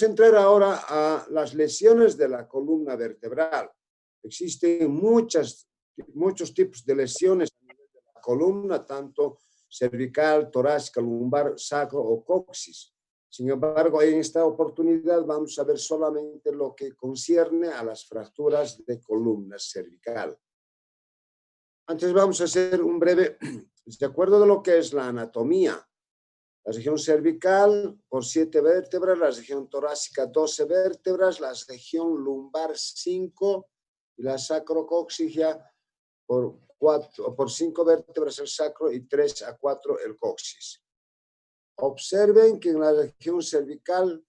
entrar ahora a las lesiones de la columna vertebral. Existen muchos tipos de lesiones a nivel de la columna, tanto cervical, torácica, lumbar, sacro o coxis. Sin embargo, en esta oportunidad vamos a ver solamente lo que concierne a las fracturas de columna cervical. Antes vamos a hacer un breve, de acuerdo de lo que es la anatomía. La región cervical por 7 vértebras, la región torácica 12 vértebras, la región lumbar 5 y la sacrocoxígea por 5 vértebras el sacro y 3 a 4 el coxis. Observen que en la región cervical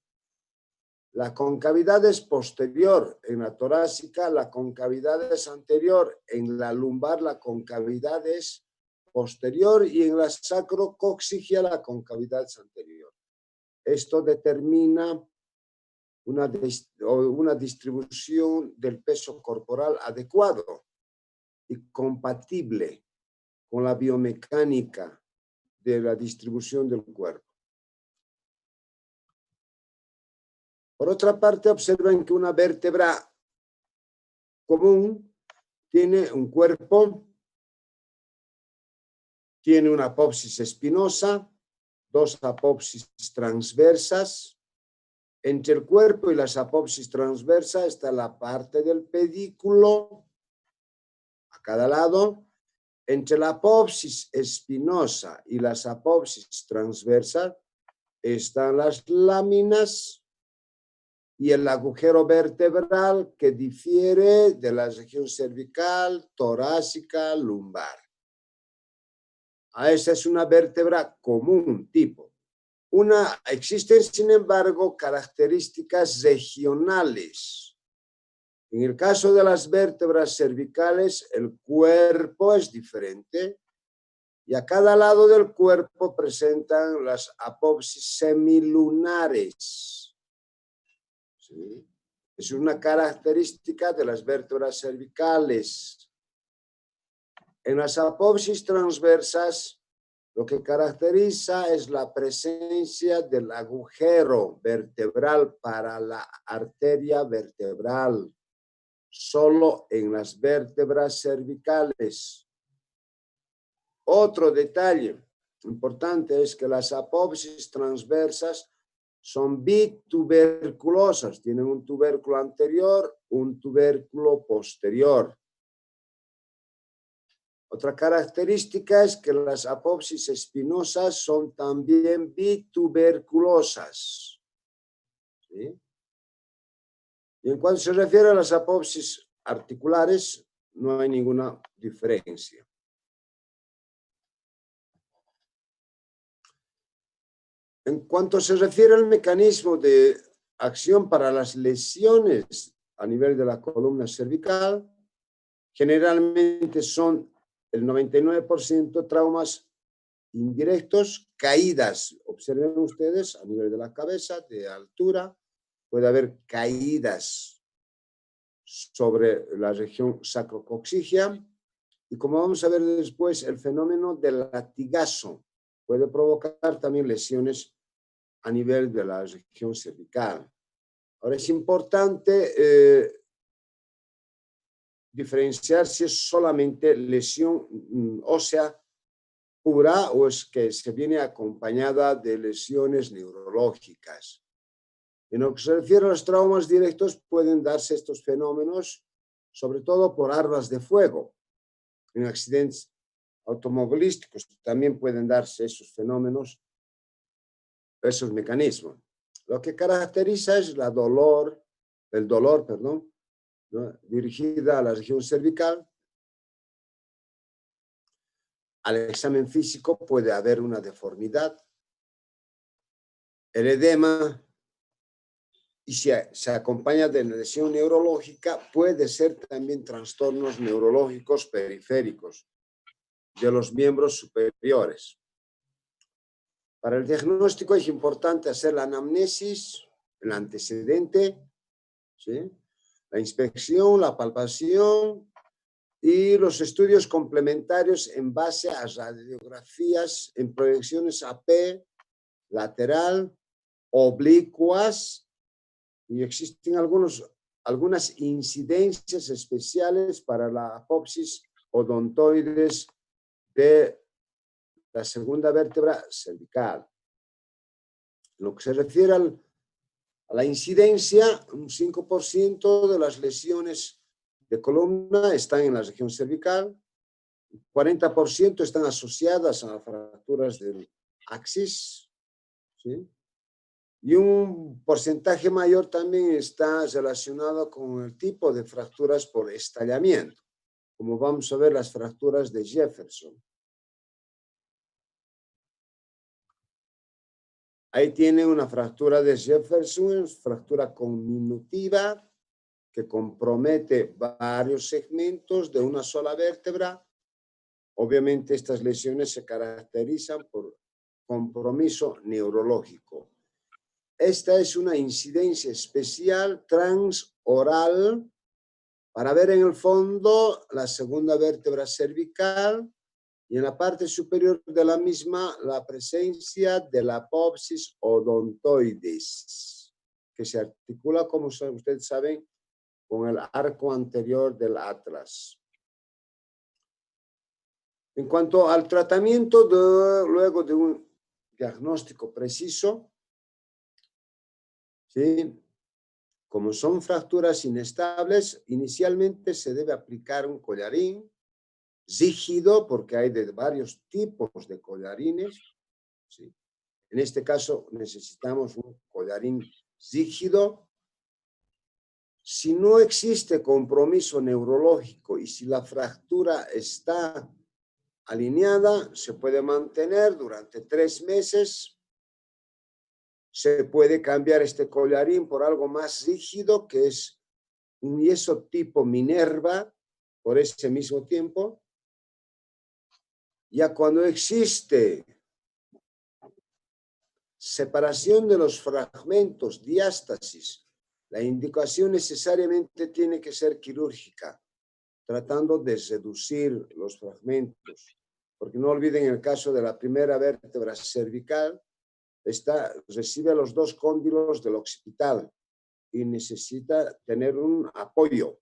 la concavidad es posterior, en la torácica la concavidad es anterior, en la lumbar la concavidad es posterior y en la sacrocoxígea la concavidad es anterior. Esto determina una distribución del peso corporal adecuado y compatible con la biomecánica de la distribución del cuerpo. Por otra parte, observen que una vértebra común tiene un cuerpo, tiene una apópsis espinosa, 2 apópsis transversas. Entre el cuerpo y las apópsis transversas está la parte del pedículo a cada lado. Entre la apópsis espinosa y las apópsis transversas están las láminas y el agujero vertebral que difiere de la región cervical, torácica, lumbar. Esa es una vértebra común, tipo. Existen, sin embargo, características regionales. En el caso de las vértebras cervicales, el cuerpo es diferente y a cada lado del cuerpo presentan las apópsis semilunares. ¿Sí? Es una característica de las vértebras cervicales. En las apópsis transversas, lo que caracteriza es la presencia del agujero vertebral para la arteria vertebral, solo en las vértebras cervicales. Otro detalle importante es que las apópsis transversas son bituberculosas, tienen un tubérculo anterior, un tubérculo posterior. Otra característica es que las apópsis espinosas son también bituberculosas. ¿Sí? Y en cuanto se refiere a las apópsis articulares, no hay ninguna diferencia. En cuanto se refiere al mecanismo de acción para las lesiones a nivel de la columna cervical, generalmente son el 99% traumas indirectos, caídas. Observen ustedes a nivel de la cabeza, de altura, puede haber caídas sobre la región sacrocoxígea. Y como vamos a ver después, el fenómeno del latigazo puede provocar también lesiones a nivel de la región cervical. Ahora es importante diferenciar si es solamente lesión ósea pura o es que se viene acompañada de lesiones neurológicas. En lo que se refiere a los traumas directos, pueden darse estos fenómenos, sobre todo por armas de fuego. En accidentes automovilísticos también pueden darse esos fenómenos, esos mecanismos. Lo que caracteriza es el dolor, ¿no? Dirigida a la región cervical. Al examen físico puede haber una deformidad, el edema, y si se acompaña de lesión neurológica, puede ser también trastornos neurológicos periféricos de los miembros superiores. Para el diagnóstico es importante hacer la anamnesis, el antecedente, ¿sí? La inspección, la palpación y los estudios complementarios en base a radiografías en proyecciones AP, lateral, oblicuas y existen algunas incidencias especiales para la apopsis odontoides de la segunda vértebra cervical. En lo que se refiere a la incidencia, un 5% de las lesiones de columna están en la región cervical, 40% están asociadas a fracturas del axis, ¿sí? Y un porcentaje mayor también está relacionado con el tipo de fracturas por estallamiento, como vamos a ver las fracturas de Jefferson. Ahí tiene una fractura de Jefferson, fractura conminutiva, que compromete varios segmentos de una sola vértebra. Obviamente estas lesiones se caracterizan por compromiso neurológico. Esta es una incidencia especial transoral para ver en el fondo la segunda vértebra cervical y en la parte superior de la misma la presencia de la apopsis odontoides, que se articula, como ustedes saben, con el arco anterior del atlas. En cuanto al tratamiento, luego de un diagnóstico preciso, ¿sí? Como son fracturas inestables, inicialmente se debe aplicar un collarín rígido, porque hay de varios tipos de collarines, ¿sí? En este caso necesitamos un collarín rígido. Si no existe compromiso neurológico y si la fractura está alineada, se puede mantener durante 3 meses. Se puede cambiar este collarín por algo más rígido, que es un yeso tipo Minerva, por ese mismo tiempo. Ya cuando existe separación de los fragmentos, diástasis, la indicación necesariamente tiene que ser quirúrgica, tratando de reducir los fragmentos. Porque no olviden el caso de la primera vértebra cervical, recibe los 2 cóndilos del occipital y necesita tener un apoyo.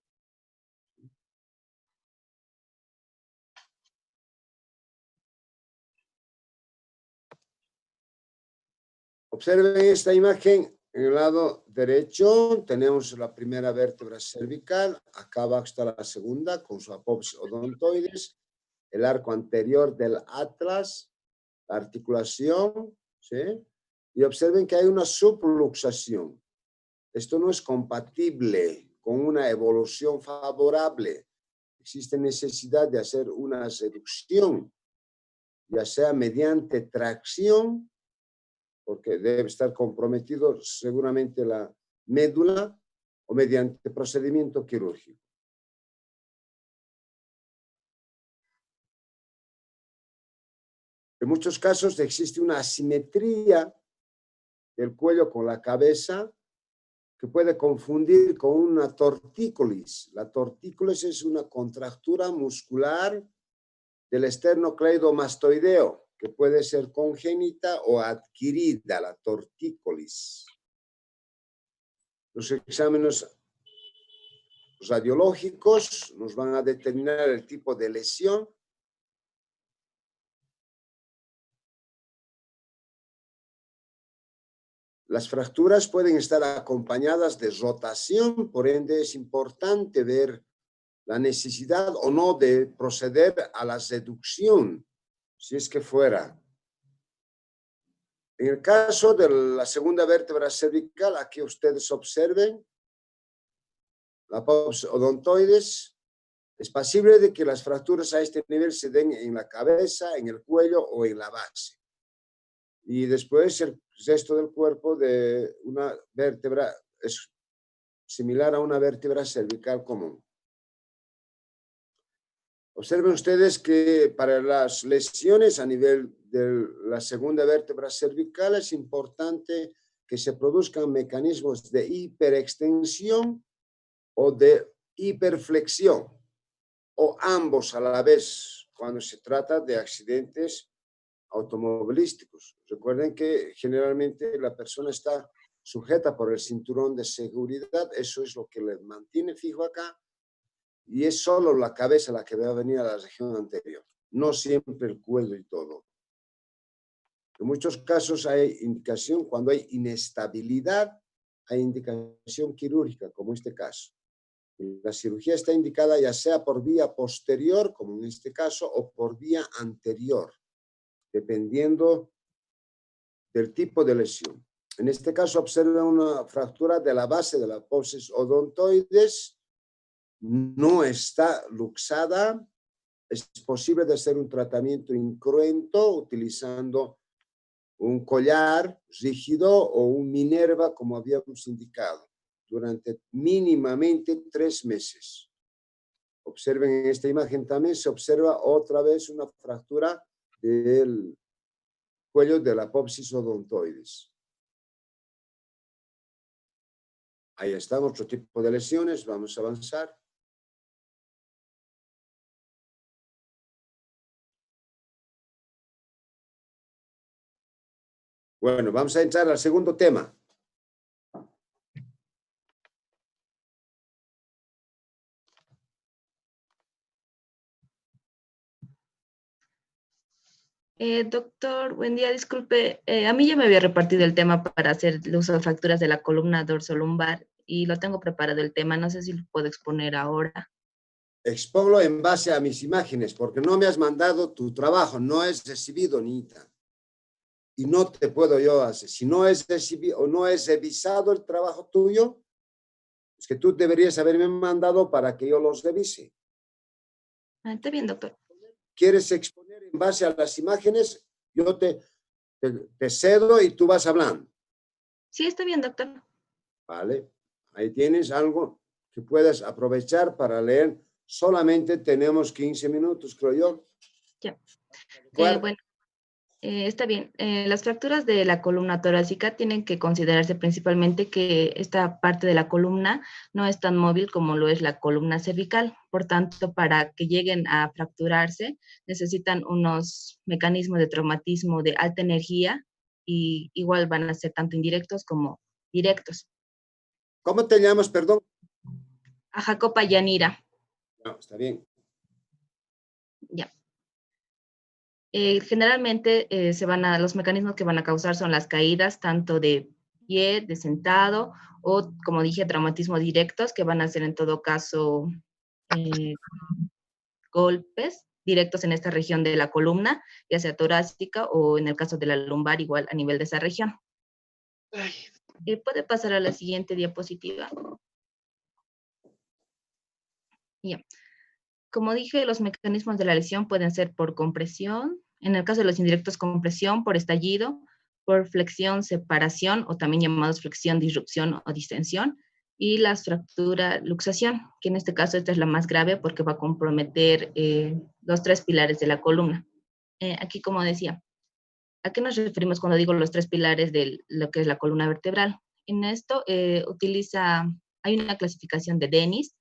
Observen esta imagen. En el lado derecho tenemos la primera vértebra cervical, acá abajo está la segunda con su apopsis odontoides, el arco anterior del atlas, la articulación, ¿sí? Y observen que hay una subluxación. Esto no es compatible con una evolución favorable. Existe necesidad de hacer una reducción, ya sea mediante tracción, porque debe estar comprometido seguramente la médula, o mediante procedimiento quirúrgico. En muchos casos existe una asimetría del cuello con la cabeza que puede confundir con una tortícolis. La tortícolis es una contractura muscular del esternocleidomastoideo, que puede ser congénita o adquirida, la tortícolis. Los exámenes radiológicos nos van a determinar el tipo de lesión. Las fracturas pueden estar acompañadas de rotación, por ende es importante ver la necesidad o no de proceder a la reducción, si es que fuera. En el caso de la segunda vértebra cervical, aquí ustedes observen la apopsis odontoides. Es posible de que las fracturas a este nivel se den en la cabeza, en el cuello o en la base. Y después el resto del cuerpo de una vértebra es similar a una vértebra cervical común. Observen ustedes que para las lesiones a nivel de la segunda vértebra cervical es importante que se produzcan mecanismos de hiperextensión o de hiperflexión, o ambos a la vez, cuando se trata de accidentes automovilísticos. Recuerden que generalmente la persona está sujeta por el cinturón de seguridad, eso es lo que le mantiene fijo acá, y es solo la cabeza la que va a venir a la región anterior, no siempre el cuello y todo. En muchos casos hay indicación, cuando hay inestabilidad, hay indicación quirúrgica, como este caso. La cirugía está indicada ya sea por vía posterior, como en este caso, o por vía anterior, dependiendo del tipo de lesión. En este caso observa una fractura de la base de la apófisis odontoides, no está luxada, es posible de hacer un tratamiento incruento utilizando un collar rígido o un Minerva, como habíamos indicado, durante mínimamente 3 meses. Observen en esta imagen también, se observa otra vez una fractura del cuello de la apófisis odontoides. Ahí está otro tipo de lesiones, vamos a avanzar. Bueno, vamos a entrar al segundo tema. Doctor, buen día, disculpe. A mí ya me había repartido el tema para hacer el uso de fracturas de la columna dorsolumbar y lo tengo preparado el tema. No sé si lo puedo exponer ahora. Expongo en base a mis imágenes, porque no me has mandado tu trabajo, no es recibido, Nita. Y no te puedo yo hacer. Si no es recibido o no es revisado el trabajo tuyo, es que tú deberías haberme mandado para que yo los revise. Está bien, doctor. ¿Quieres exponer en base a las imágenes? Yo te cedo y tú vas hablando. Sí, está bien, doctor. Vale, ahí tienes algo que puedas aprovechar para leer. Solamente tenemos 15 minutos, creo yo. Ya. Bueno, está bien. Las fracturas de la columna torácica tienen que considerarse principalmente que esta parte de la columna no es tan móvil como lo es la columna cervical. Por tanto, para que lleguen a fracturarse, necesitan unos mecanismos de traumatismo de alta energía y igual van a ser tanto indirectos como directos. ¿Cómo te llamas, perdón? A Jacopa Yanira. No, está bien. Ya. Generalmente los mecanismos que van a causar son las caídas tanto de pie, de sentado o, como dije, traumatismos directos que van a ser en todo caso golpes directos en esta región de la columna, ya sea torácica o en el caso de la lumbar igual a nivel de esa región. ¿Puede pasar a la siguiente diapositiva? Ya. Como dije, los mecanismos de la lesión pueden ser por compresión, en el caso de los indirectos compresión, por estallido, por flexión, separación, o también llamados flexión, disrupción o distensión, y la fractura, luxación, que en este caso esta es la más grave porque va a comprometer los 3 pilares de la columna. Aquí, como decía, ¿a qué nos referimos cuando digo los 3 pilares de lo que es la columna vertebral? En esto hay una clasificación de Dennis,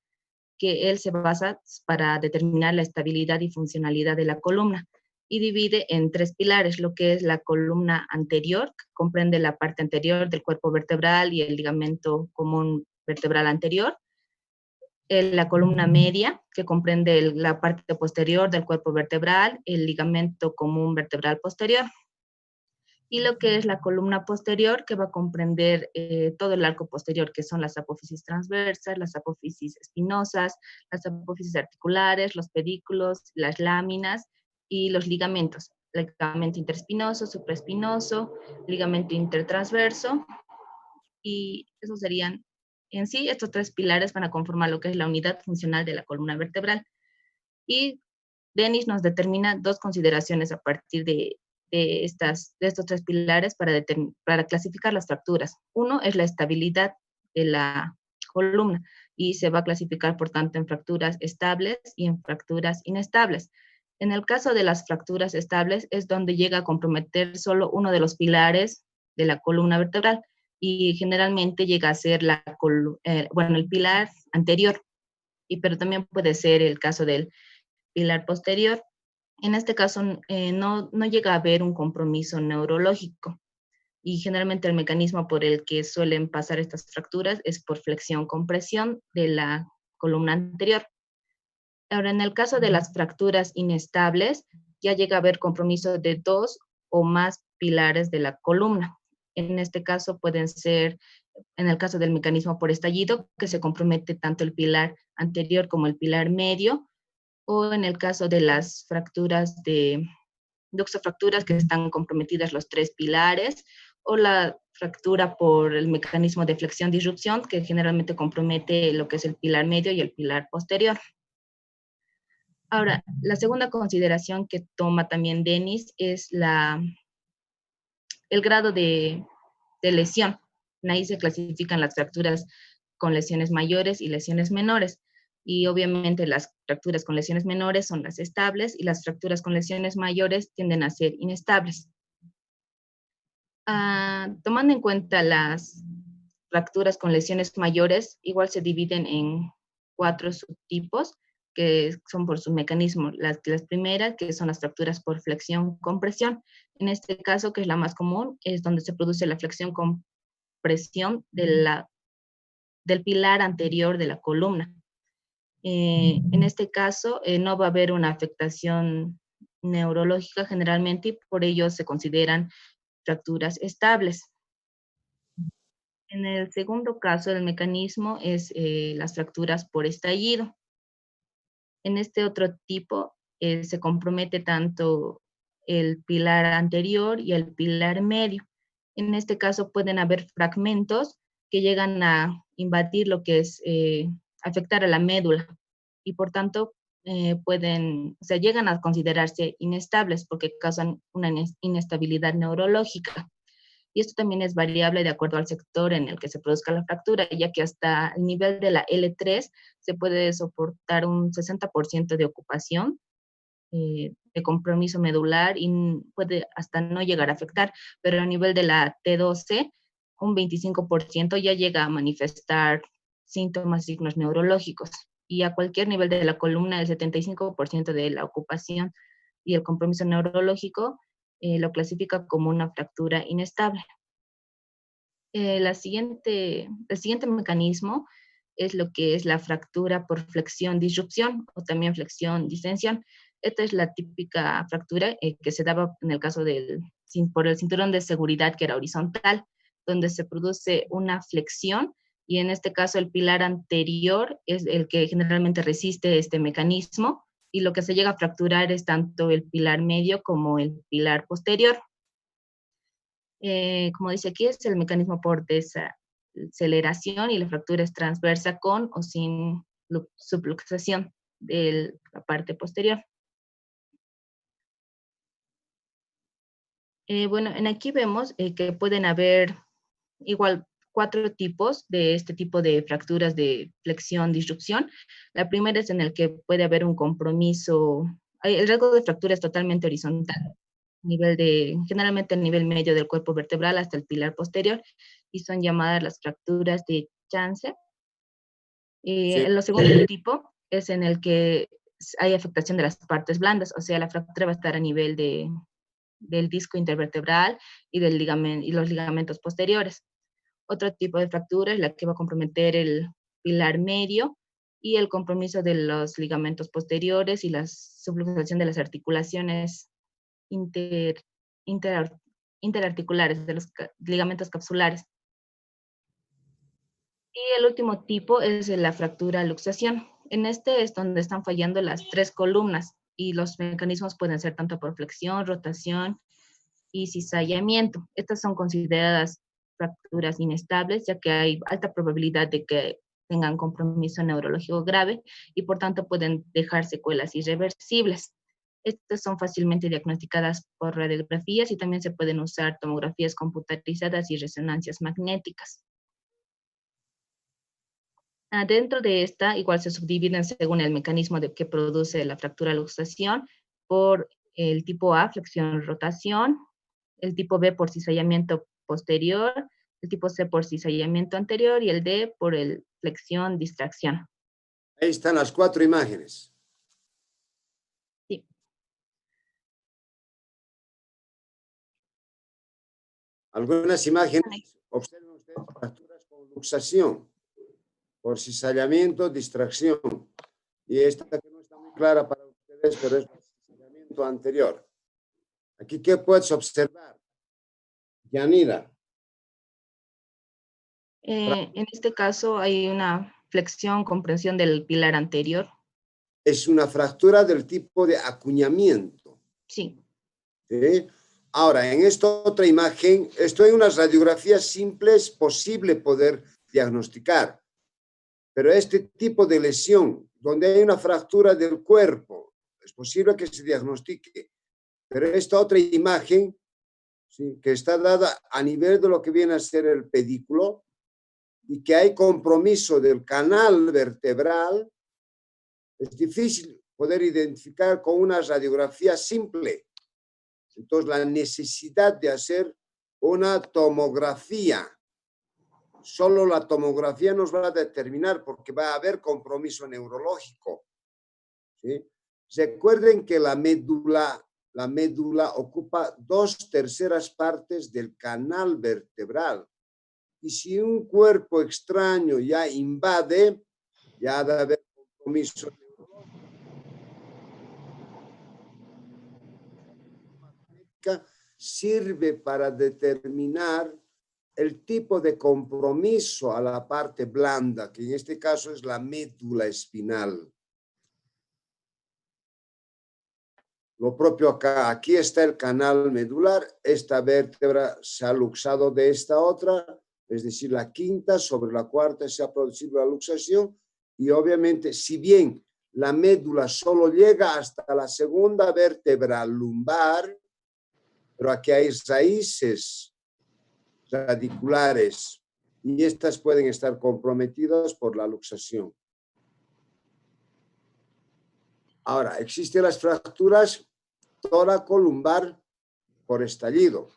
que él se basa para determinar la estabilidad y funcionalidad de la columna y divide en 3 pilares, lo que es la columna anterior, que comprende la parte anterior del cuerpo vertebral y el ligamento común vertebral anterior, la columna media, que comprende la parte posterior del cuerpo vertebral, el ligamento común vertebral posterior, y lo que es la columna posterior, que va a comprender todo el arco posterior, que son las apófisis transversas, las apófisis espinosas, las apófisis articulares, los pedículos, las láminas y los ligamentos. Ligamento interespinoso, supraespinoso, ligamento intertransverso, y esos serían, en sí, estos 3 pilares van a conformar lo que es la unidad funcional de la columna vertebral. Y Dennis nos determina 2 consideraciones a partir de estos 3 pilares para clasificar las fracturas. Uno es la estabilidad de la columna y se va a clasificar, por tanto, en fracturas estables y en fracturas inestables. En el caso de las fracturas estables es donde llega a comprometer solo uno de los pilares de la columna vertebral y generalmente llega a ser el pilar anterior, pero también puede ser el caso del pilar posterior. En este caso no llega a haber un compromiso neurológico. y generalmente el mecanismo por el que suelen pasar estas fracturas es por flexión-compresión de la columna anterior. Ahora, en el caso de las fracturas inestables, ya llega a haber compromiso de dos o más pilares de la columna. En este caso pueden ser, en el caso del mecanismo por estallido, que se compromete tanto el pilar anterior como el pilar medio, o en el caso de las fracturas de duxofracturas, que están comprometidas los tres pilares, o la fractura por el mecanismo de flexión-disrupción, que generalmente compromete lo que es el pilar medio y el pilar posterior. Ahora, la segunda consideración que toma también Denis es el grado de lesión. Ahí se clasifican las fracturas con lesiones mayores y lesiones menores. Y obviamente las fracturas con lesiones menores son las estables y las fracturas con lesiones mayores tienden a ser inestables. Tomando en cuenta las fracturas con lesiones mayores, igual se dividen en 4 subtipos, que son por su mecanismo. Las primeras, que son las fracturas por flexión-compresión. En este caso, que es la más común, es donde se produce la flexión-compresión del pilar anterior de la columna. En este caso, no va a haber una afectación neurológica generalmente y por ello se consideran fracturas estables. En el segundo caso, el mecanismo es las fracturas por estallido. En este otro tipo se compromete tanto el pilar anterior y el pilar medio. En este caso pueden haber fragmentos que llegan a invadir lo que es afectar a la médula y por tanto llegan a considerarse inestables porque causan una inestabilidad neurológica. Y esto también es variable de acuerdo al sector en el que se produzca la fractura, ya que hasta el nivel de la L3 se puede soportar un 60% de ocupación de compromiso medular y puede hasta no llegar a afectar, pero a nivel de la T12, un 25% ya llega a manifestar síntomas, signos neurológicos. Y a cualquier nivel de la columna, el 75% de la ocupación y el compromiso neurológico lo clasifica como una fractura inestable. El siguiente mecanismo es lo que es la fractura por flexión-disrupción o también flexión-distensión. Esta es la típica fractura que se daba en el caso por el cinturón de seguridad que era horizontal, donde se produce una flexión y en este caso el pilar anterior es el que generalmente resiste este mecanismo y lo que se llega a fracturar es tanto el pilar medio como el pilar posterior. Como dice aquí, es el mecanismo por desaceleración y la fractura es transversa con o sin subluxación de la parte posterior. Bueno, en aquí vemos que pueden haber igual 4 tipos de este tipo de fracturas de flexión-disrupción. La primera es en el que puede haber un compromiso, el rasgo de fractura es totalmente horizontal, generalmente a nivel medio del cuerpo vertebral hasta el pilar posterior, y son llamadas las fracturas de Chance. Sí. El segundo tipo es en el que hay afectación de las partes blandas, o sea, la fractura va a estar a nivel del disco intervertebral y los ligamentos posteriores. Otro tipo de fractura es la que va a comprometer el pilar medio y el compromiso de los ligamentos posteriores y la subluxación de las articulaciones interarticulares, de los ligamentos capsulares. Y el último tipo es la fractura luxación. En este es donde están fallando las 3 columnas y los mecanismos pueden ser tanto por flexión, rotación y cizallamiento. Estas son consideradas fracturas inestables, ya que hay alta probabilidad de que tengan compromiso neurológico grave y por tanto pueden dejar secuelas irreversibles. Estas son fácilmente diagnosticadas por radiografías y también se pueden usar tomografías computarizadas y resonancias magnéticas. Dentro de esta, igual se subdividen según el mecanismo que produce la fractura luxación por el tipo A, flexión-rotación, el tipo B por cizallamiento posterior, el tipo C por cizallamiento anterior y el D por el flexión-distracción. Ahí están las 4 imágenes. Algunas imágenes, observen ustedes fracturas con luxación, por cizallamiento, distracción. Y esta que no está muy clara para ustedes, pero es el cizallamiento anterior. Aquí, ¿qué puedes observar? Yanira. En este caso hay una flexión, comprensión del pilar anterior. Es una fractura del tipo de acuñamiento. Sí. ¿Sí? Ahora, en esta otra imagen, esto en unas radiografías simples es posible poder diagnosticar, pero este tipo de lesión, donde hay una fractura del cuerpo, es posible que se diagnostique, pero esta otra imagen, ¿sí?, que está dada a nivel de lo que viene a ser el pedículo y que hay compromiso del canal vertebral, es difícil poder identificar con una radiografía simple. Entonces, la necesidad de hacer una tomografía, solo la tomografía nos va a determinar porque va a haber compromiso neurológico, ¿sí? Recuerden que la médula ocupa 2/3 partes del canal vertebral. Y si un cuerpo extraño ya invade, ya ha de haber compromiso neurológico. Sirve para determinar el tipo de compromiso a la parte blanda, que en este caso es la médula espinal. Lo propio acá, aquí está el canal medular, esta vértebra se ha luxado de esta otra, es decir, la quinta sobre la cuarta se ha producido la luxación y obviamente, si bien la médula solo llega hasta la segunda vértebra lumbar, pero aquí hay raíces radiculares y estas pueden estar comprometidas por la luxación. Ahora, existen las fracturas toracolumbar por estallido.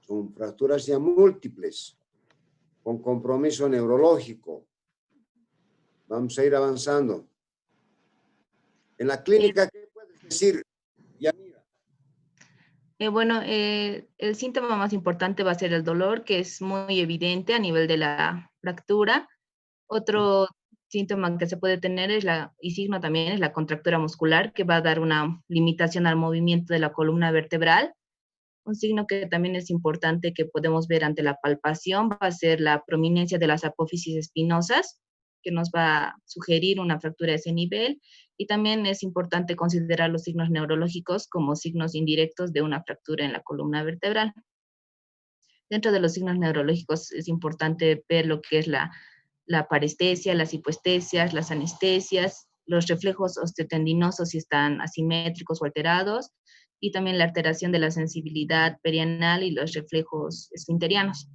Son fracturas ya múltiples, con compromiso neurológico. Vamos a ir avanzando. En la clínica, ¿qué puedes decir, Yanira? Bueno, el síntoma más importante va a ser el dolor, que es muy evidente a nivel de la fractura. Otro síntoma que se puede tener es y signo también es la contractura muscular, que va a dar una limitación al movimiento de la columna vertebral. Un signo que también es importante que podemos ver ante la palpación va a ser la prominencia de las apófisis espinosas, que nos va a sugerir una fractura de ese nivel. Y también es importante considerar los signos neurológicos como signos indirectos de una fractura en la columna vertebral. Dentro de los signos neurológicos es importante ver lo que es la parestesia, las hipoestesias, las anestesias, los reflejos osteotendinosos si están asimétricos o alterados, y también la alteración de la sensibilidad perianal y los reflejos esfinterianos.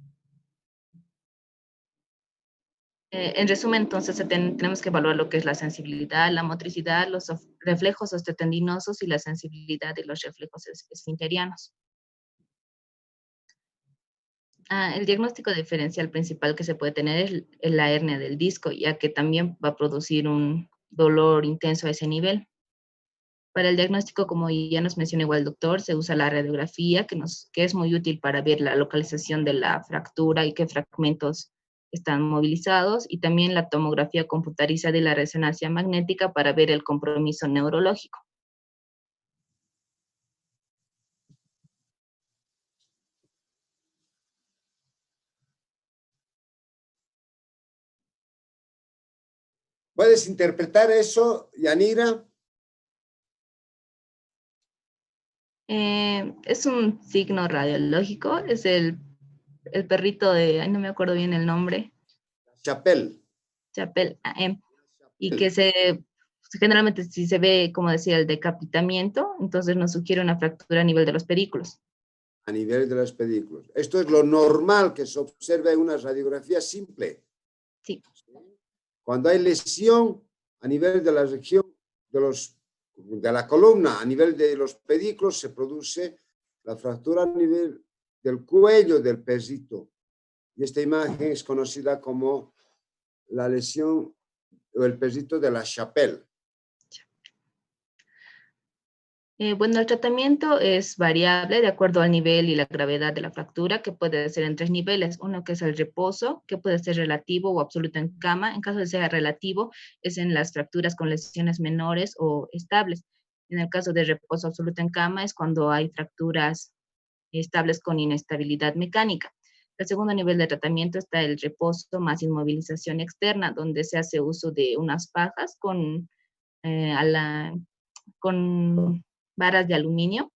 En resumen, entonces, tenemos que evaluar lo que es la sensibilidad, la motricidad, los reflejos osteotendinosos y la sensibilidad de los reflejos esfinterianos. El diagnóstico diferencial principal que se puede tener es la hernia del disco, ya que también va a producir un dolor intenso a ese nivel. Para el diagnóstico, como ya nos mencionó igual el doctor, se usa la radiografía, que es muy útil para ver la localización de la fractura y qué fragmentos están movilizados, y también la tomografía computarizada y la resonancia magnética para ver el compromiso neurológico. ¿Puedes interpretar eso, Yanira? Es un signo radiológico, es el perrito de, no me acuerdo bien el nombre. Chapel. Chapel, y que generalmente si se ve, como decía, el decapitamiento, entonces nos sugiere una fractura a nivel de los pedículos. A nivel de los pedículos. Esto es lo normal que se observa en una radiografía simple. Sí. Cuando hay lesión a nivel de la región de la columna, a nivel de los pedículos, se produce la fractura a nivel del cuello del perrito. Y esta imagen es conocida como la lesión o el perrito de la Chapelle. Bueno, el tratamiento es variable de acuerdo al nivel y la gravedad de la fractura, que puede ser en 3 niveles. Uno que es el reposo, que puede ser relativo o absoluto en cama. En caso de ser relativo, es en las fracturas con lesiones menores o estables. En el caso de reposo absoluto en cama es cuando hay fracturas estables con inestabilidad mecánica. El segundo nivel de tratamiento está el reposo más inmovilización externa, donde se hace uso de unas fajas con varas de aluminio.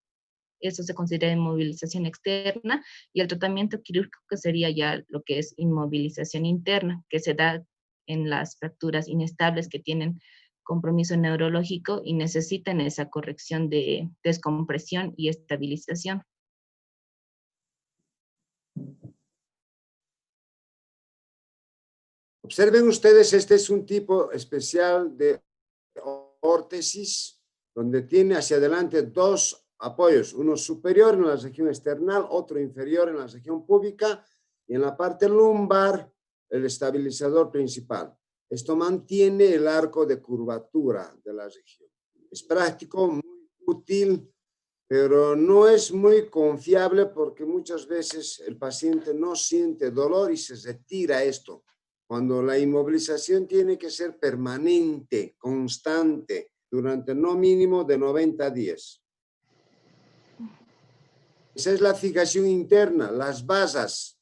Eso se considera inmovilización externa, y el tratamiento quirúrgico que sería ya lo que es inmovilización interna, que se da en las fracturas inestables que tienen compromiso neurológico y necesitan esa corrección de descompresión y estabilización. Observen ustedes, este es un tipo especial de órtesis, donde tiene hacia adelante dos apoyos, uno superior en la región esternal, otro inferior en la región púbica, y en la parte lumbar, el estabilizador principal. Esto mantiene el arco de curvatura de la región. Es práctico, muy útil, pero no es muy confiable porque muchas veces el paciente no siente dolor y se retira esto, cuando la inmovilización tiene que ser permanente, constante, durante no mínimo de 90 días. Esa es la fijación interna, las basas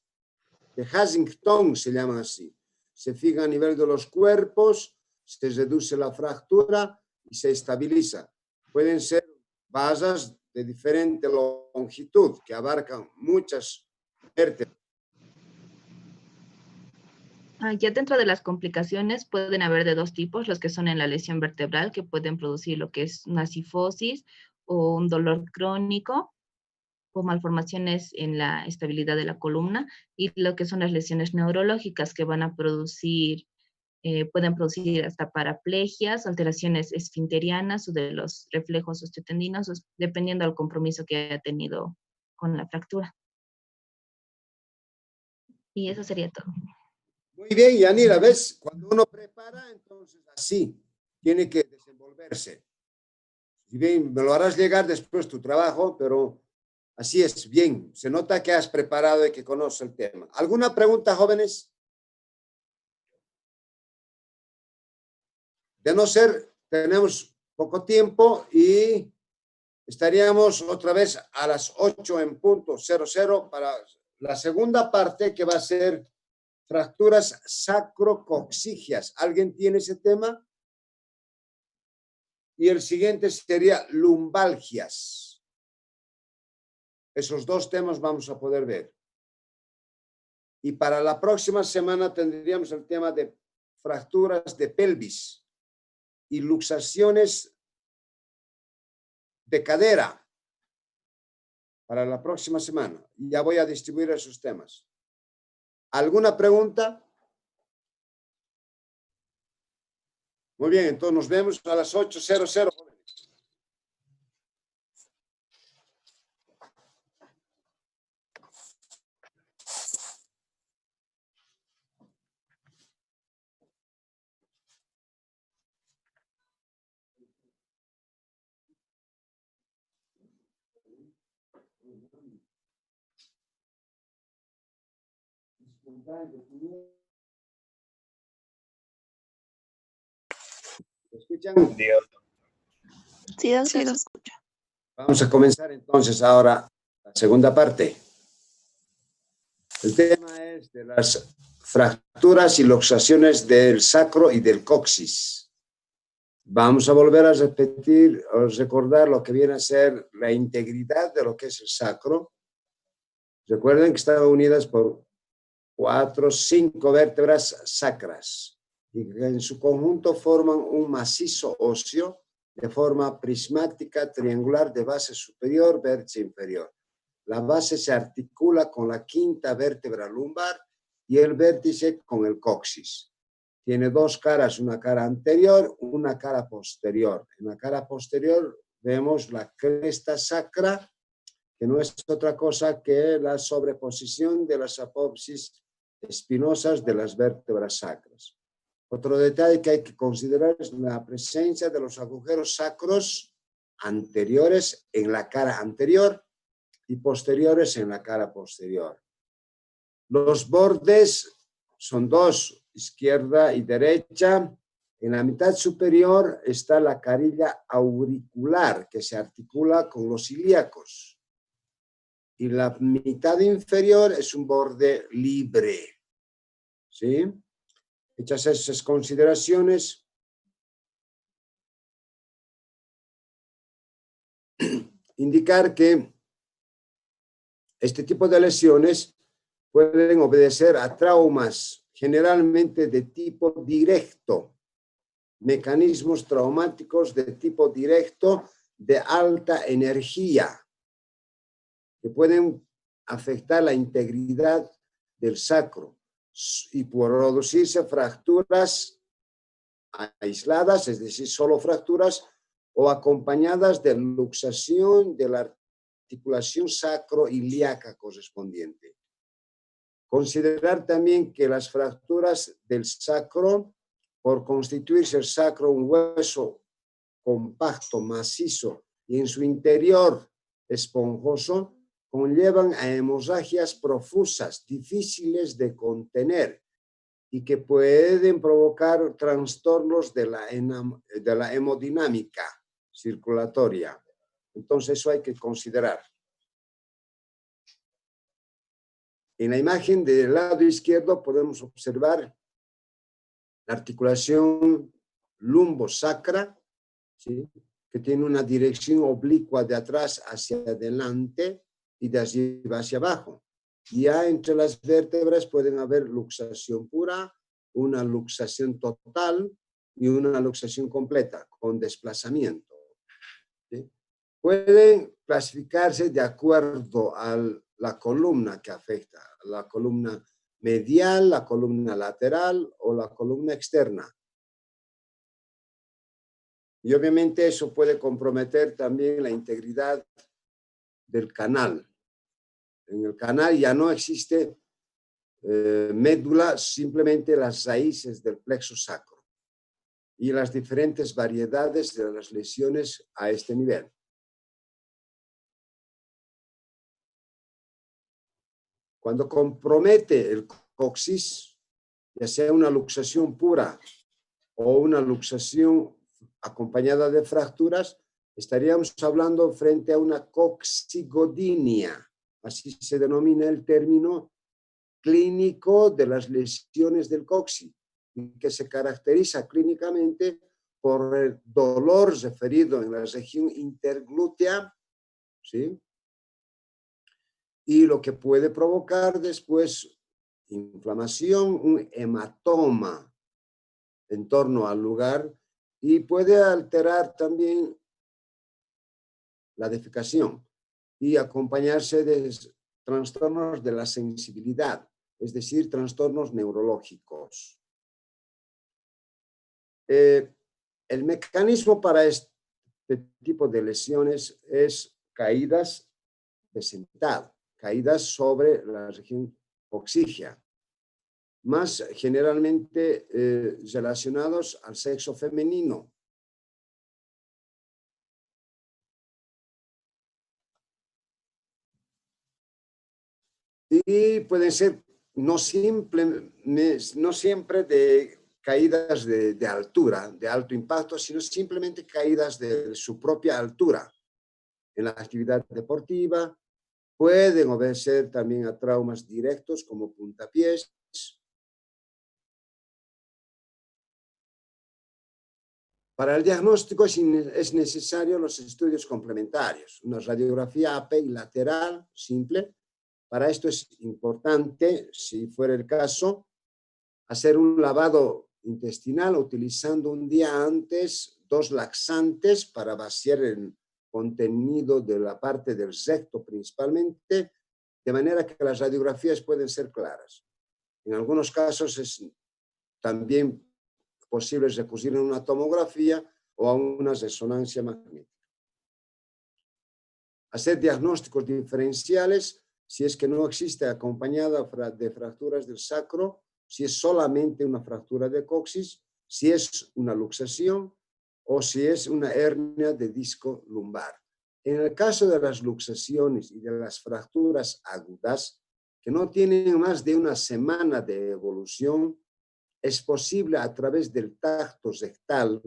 de Huntington se llaman así. Se fija a nivel de los cuerpos, se reduce la fractura y se estabiliza. Pueden ser basas de diferente longitud que abarcan muchas vértebras. Ya dentro de las complicaciones pueden haber de dos tipos, los que son en la lesión vertebral, que pueden producir lo que es una cifosis o un dolor crónico, o malformaciones en la estabilidad de la columna, y lo que son las lesiones neurológicas, que van a producir, pueden producir hasta paraplegias, alteraciones esfinterianas o de los reflejos osteotendinosos, dependiendo del compromiso que haya tenido con la fractura. Y eso sería todo. Muy bien, Yanira, ¿ves? Cuando uno prepara, entonces así tiene que desenvolverse. Si bien me lo harás llegar después tu trabajo, pero así es, bien. Se nota que has preparado y que conoces el tema. ¿Alguna pregunta, jóvenes? De no ser, tenemos poco tiempo y estaríamos otra vez a las 8 en punto 00 para la segunda parte, que va a ser fracturas sacrocoxigias. ¿Alguien tiene ese tema? Y el siguiente sería lumbalgias. Esos dos temas vamos a poder ver. Y para la próxima semana tendríamos el tema de fracturas de pelvis y luxaciones de cadera para la próxima semana. Ya voy a distribuir esos temas. ¿Alguna pregunta? Muy bien, entonces nos vemos a las 8:00. ¿Me escuchan? Sí, doctor. Sí, lo escucho. Vamos a comenzar entonces ahora la segunda parte. El tema es de las fracturas y luxaciones del sacro y del coxis. Vamos a volver a repetir o recordar lo que viene a ser la integridad de lo que es el sacro. Recuerden que están unidas por 4 o 5 vértebras sacras y que en su conjunto forman un macizo óseo de forma prismática triangular de base superior, vértice inferior. La base se articula con la quinta vértebra lumbar y el vértice con el coxis. Tiene dos caras, una cara anterior, una cara posterior. En la cara posterior vemos la cresta sacra, que no es otra cosa que la sobreposición de las apófisis espinosas de las vértebras sacras. Otro detalle que hay que considerar es la presencia de los agujeros sacros anteriores en la cara anterior y posteriores en la cara posterior. Los bordes son dos, izquierda y derecha. En la mitad superior está la carilla auricular, que se articula con los ilíacos. Y la mitad inferior es un borde libre. ¿Sí? Hechas esas consideraciones, indicar que este tipo de lesiones pueden obedecer a traumas generalmente de tipo directo, mecanismos traumáticos de tipo directo de alta energía, que pueden afectar la integridad del sacro y producirse fracturas aisladas, es decir, solo fracturas, o acompañadas de luxación de la articulación sacroiliaca correspondiente. Considerar también que las fracturas del sacro, por constituirse el sacro un hueso compacto, macizo y en su interior esponjoso, conllevan a hemorragias profusas, difíciles de contener y que pueden provocar trastornos de la hemodinámica circulatoria. Entonces eso hay que considerar. En la imagen del lado izquierdo podemos observar la articulación lumbosacra, ¿sí?, que tiene una dirección oblicua de atrás hacia adelante y de arriba hacia abajo. Ya entre las vértebras pueden haber luxación pura, una luxación total y una luxación completa con desplazamiento. ¿Sí? Pueden clasificarse de acuerdo a la columna que afecta, la columna medial, la columna lateral o la columna externa. Y obviamente eso puede comprometer también la integridad del canal. En el canal ya no existe médula, simplemente las raíces del plexo sacro y las diferentes variedades de las lesiones a este nivel. Cuando compromete el coxis, ya sea una luxación pura o una luxación acompañada de fracturas, estaríamos hablando frente a una coxigodinia, así se denomina el término clínico de las lesiones del coxis, que se caracteriza clínicamente por el dolor referido en la región interglútea, ¿sí?, y lo que puede provocar después inflamación, un hematoma en torno al lugar, y puede alterar también la defecación y acompañarse de trastornos de la sensibilidad, es decir, trastornos neurológicos. El mecanismo para este tipo de lesiones es caídas de sentado, caídas sobre la región coxígea, más generalmente relacionados al sexo femenino. Y pueden ser no siempre de caídas de altura, de alto impacto, sino simplemente caídas de su propia altura. En la actividad deportiva pueden obedecer también a traumas directos como puntapiés. Para el diagnóstico es necesario los estudios complementarios, una radiografía API lateral simple. Para esto es importante, si fuera el caso, hacer un lavado intestinal utilizando un día antes 2 laxantes para vaciar el contenido de la parte del recto principalmente, de manera que las radiografías pueden ser claras. En algunos casos es también posible recurrir a una tomografía o a una resonancia magnética. Hacer diagnósticos diferenciales si es que no existe acompañada de fracturas del sacro, si es solamente una fractura de coxis, si es una luxación o si es una hernia de disco lumbar. En el caso de las luxaciones y de las fracturas agudas, que no tienen más de una semana de evolución, es posible a través del tacto rectal,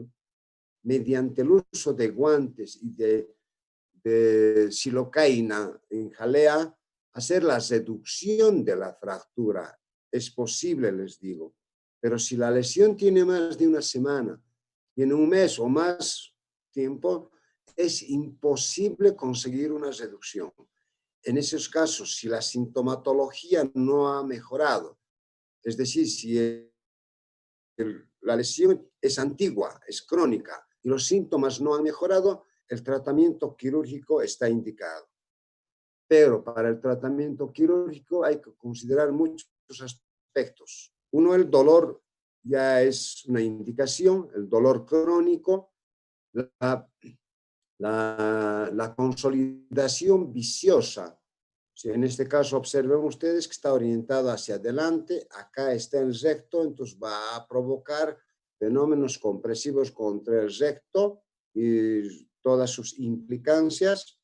mediante el uso de guantes y de silocaína en jalea, hacer la reducción de la fractura. Es posible, les digo. Pero si la lesión tiene más de una semana, tiene un mes o más tiempo, es imposible conseguir una reducción. En esos casos, si la sintomatología no ha mejorado, es decir, si la lesión es antigua, es crónica, y los síntomas no han mejorado, el tratamiento quirúrgico está indicado. Pero para el tratamiento quirúrgico hay que considerar muchos aspectos. Uno, el dolor ya es una indicación, el dolor crónico, la consolidación viciosa. Si en este caso observen ustedes que está orientado hacia adelante, acá está el recto, entonces va a provocar fenómenos compresivos contra el recto y todas sus implicancias,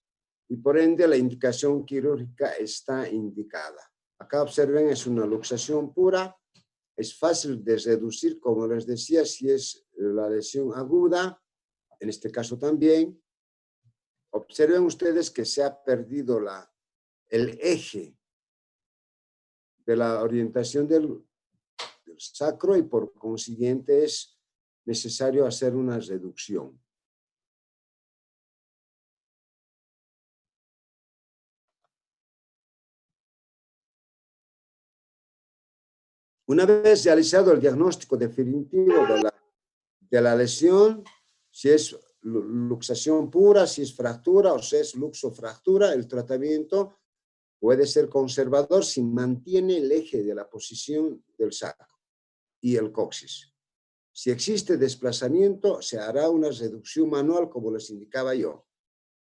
y por ende la indicación quirúrgica está indicada. Acá observen, es una luxación pura, es fácil de reducir, como les decía, si es la lesión aguda, en este caso también. Observen ustedes que se ha perdido el eje de la orientación del sacro y por consiguiente es necesario hacer una reducción. Una vez realizado el diagnóstico definitivo de la lesión, si es luxación pura, si es fractura o si es luxofractura, el tratamiento puede ser conservador si mantiene el eje de la posición del sacro y el coxis. Si existe desplazamiento, se hará una reducción manual, como les indicaba yo.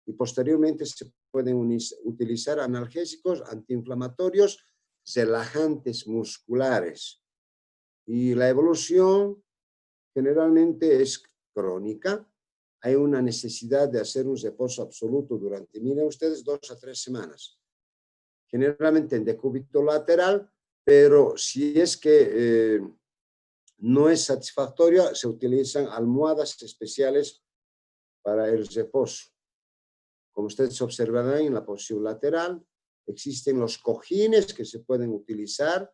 Y posteriormente se pueden utilizar analgésicos, antiinflamatorios, relajantes musculares. Y la evolución generalmente es crónica. Hay una necesidad de hacer un reposo absoluto durante, miren ustedes, 2 a 3 semanas. Generalmente en decúbito lateral, pero si es que no es satisfactorio, se utilizan almohadas especiales para el reposo. Como ustedes observarán en la posición lateral, existen los cojines que se pueden utilizar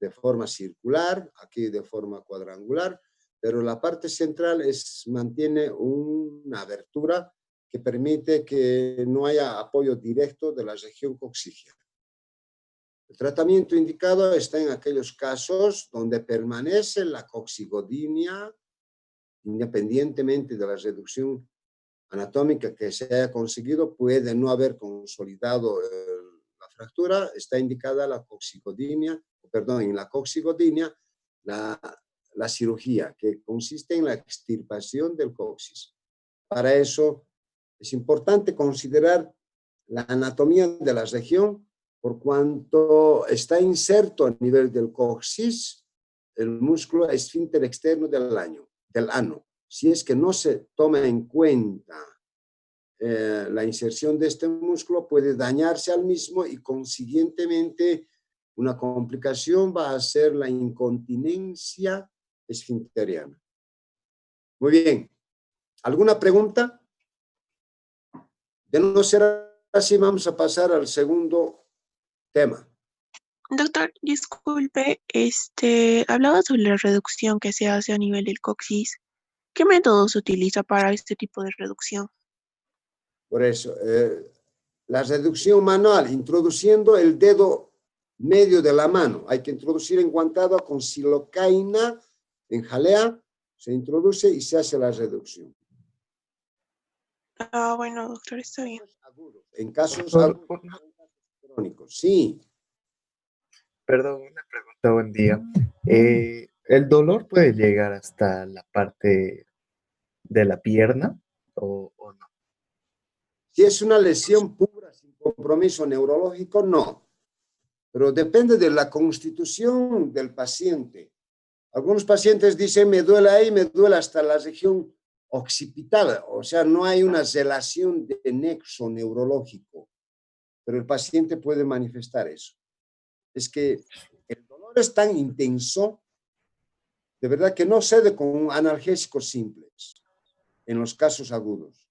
de forma circular, aquí de forma cuadrangular, pero la parte central mantiene una abertura que permite que no haya apoyo directo de la región coxígea. El tratamiento indicado está en aquellos casos donde permanece la coxigodinia, independientemente de la reducción anatómica que se haya conseguido, puede no haber consolidado la fractura, está indicada la coxigodinia, perdón, en la coxigodinia la cirugía, que consiste en la extirpación del coxis. Para eso es importante considerar la anatomía de la región, por cuanto está inserto a nivel del coxis el músculo esfínter externo del ano. Si es que no se toma en cuenta la inserción de este músculo, puede dañarse al mismo y consiguientemente una complicación va a ser la incontinencia esfinteriana. Muy bien. ¿Alguna pregunta? De no ser así, vamos a pasar al segundo tema. Doctor, disculpe, hablaba sobre la reducción que se hace a nivel del coxis. ¿Qué método se utiliza para este tipo de reducción? Por eso, la reducción manual, introduciendo el dedo medio de la mano. Hay que introducir enguantado con silocaína en jalea, se introduce y se hace la reducción. Ah, bueno, doctor, está bien. En casos crónicos, sí. Perdón, una pregunta, buen día. ¿El dolor puede llegar hasta la parte de la pierna o no? Si es una lesión pura, sin compromiso neurológico, no. Pero depende de la constitución del paciente. Algunos pacientes dicen, me duele ahí, me duele hasta la región occipital, o sea, no hay una relación de nexo neurológico, pero el paciente puede manifestar eso. Es que el dolor es tan intenso, de verdad que no cede con analgésicos simples en los casos agudos.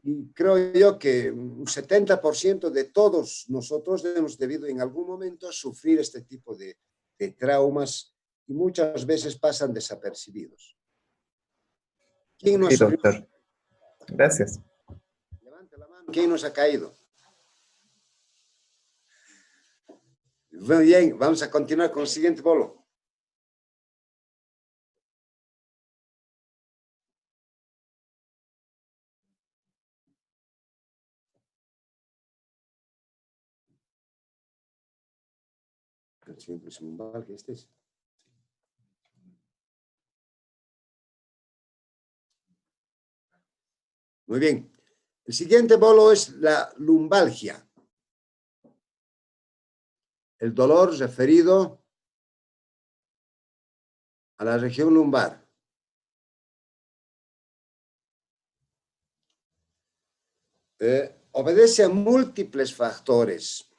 Y creo yo que un 70% de todos nosotros hemos debido en algún momento sufrir este tipo de traumas y muchas veces pasan desapercibidos. ¿Quién no ha Sí, sufrido? doctor. Gracias. Levante la mano. ¿Quién nos ha caído? Muy bien, vamos a continuar con el siguiente bolo. Siempre es un mal que estés. Muy bien. El siguiente bolo es la lumbalgia. El dolor referido a la región lumbar. Obedece a múltiples factores,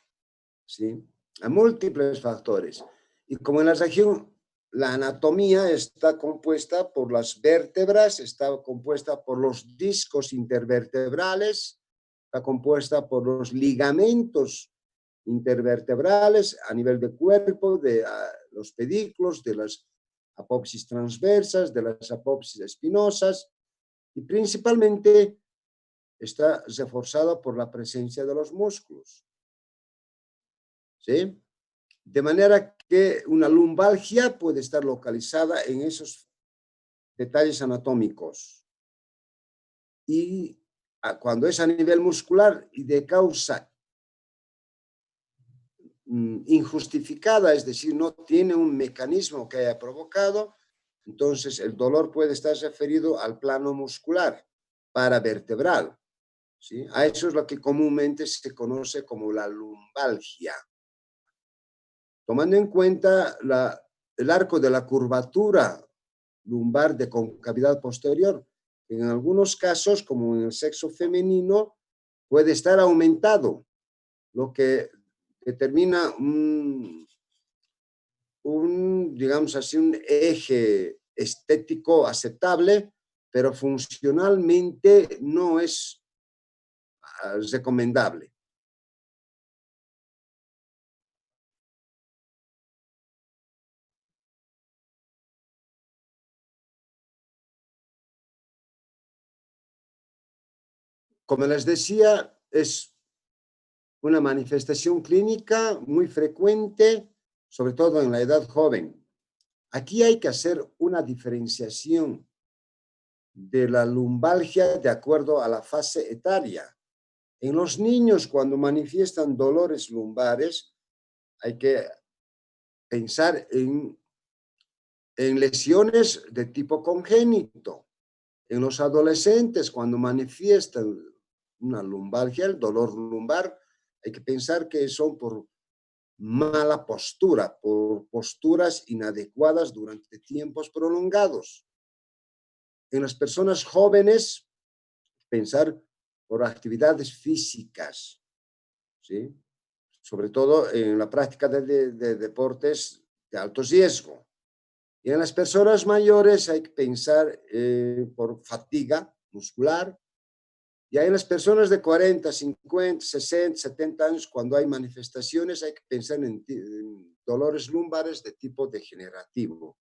¿sí? A múltiples factores. Y como en la región, la anatomía está compuesta por las vértebras, está compuesta por los discos intervertebrales, está compuesta por los ligamentos intervertebrales a nivel de cuerpo, de los pedículos, de las apófisis transversas, de las apófisis espinosas y principalmente está reforzada por la presencia de los músculos. ¿Sí? De manera que una lumbalgia puede estar localizada en esos detalles anatómicos. Y cuando es a nivel muscular y de causa injustificada, es decir, no tiene un mecanismo que haya provocado, entonces el dolor puede estar referido al plano muscular paravertebral. ¿Sí? A eso es lo que comúnmente se conoce como la lumbalgia. Tomando en cuenta el arco de la curvatura lumbar de concavidad posterior, en algunos casos, como en el sexo femenino, puede estar aumentado, lo que determina digamos así, un eje estético aceptable, pero funcionalmente no es recomendable. Como les decía, es una manifestación clínica muy frecuente, sobre todo en la edad joven. Aquí hay que hacer una diferenciación de la lumbalgia de acuerdo a la fase etaria. En los niños, cuando manifiestan dolores lumbares, hay que pensar en lesiones de tipo congénito. En los adolescentes, cuando manifiestan una lumbalgia, el dolor lumbar, hay que pensar que son por mala postura, por posturas inadecuadas durante tiempos prolongados. En las personas jóvenes, pensar por actividades físicas, ¿sí? Sobre todo en la práctica de deportes de alto riesgo. Y en las personas mayores hay que pensar por fatiga muscular. Y hay en las personas de 40, 50, 60, 70 años, cuando hay manifestaciones, hay que pensar en dolores lumbares de tipo degenerativo.